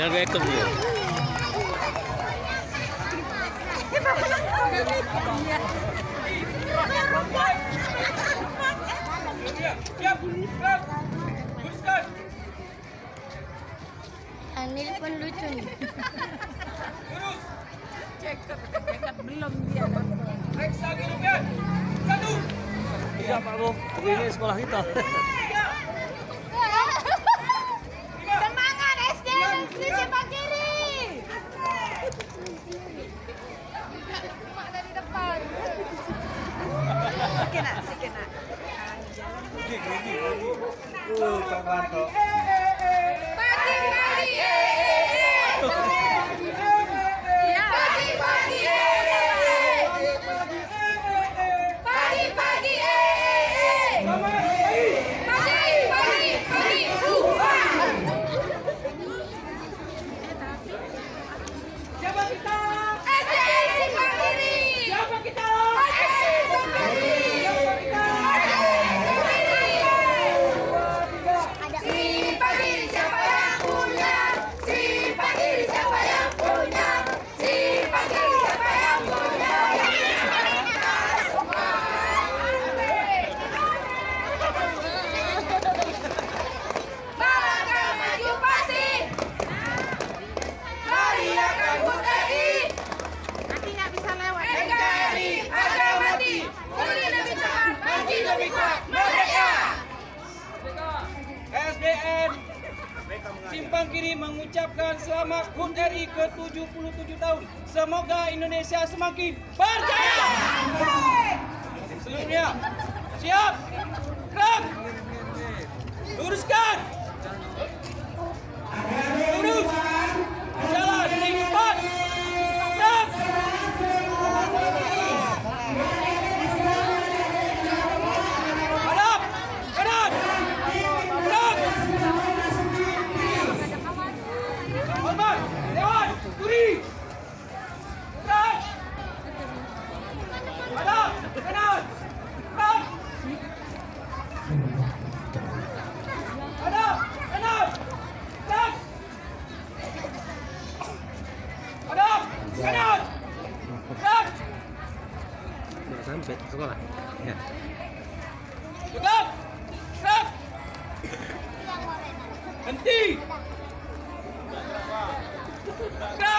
gue ikut ya. Anil pun lucu nih. Cekat belum dia. Reksa Gerubian. Satu. Iya Pak Bu, ini sekolah kita. Semangat SD Negeri Simpang Kiri. Mak dari depan. Sikena. Pak Wanto. Pagi-pagi. Iya. Pagi-pagi. Pagi-pagi. Pagi-pagi. Siapa kita? SD Simpang Kiri. Siapa kita? Simpang Kiri siapa yang punya? Simpang Kiri siapa yang punya? Simpang Kiri siapa yang punya? Kita semua. Melangkah maju pasti. Teriakan HUT RI. Nanti nggak bisa lewat. NKRI harga mati. Pulih lebih cepat, maju lebih kuat, merdeka. SDN Simpang Kiri mengucapkan selamat HUT RI ke-77 tahun. Semoga Indonesia semakin berjaya. Seluruhnya siap, gerak, luruskan, lurus, jalan, naik cepat, gerak. Hadap, kanan, gerak. Hormat, lewat, kiri, gerak. Hadap, kanan, gerak. Hadap, kanan, gerak. Hadap, kanan, gerak. Nggak sampai sekolah. Ya. Tegap, gerak. Henti. Gerak.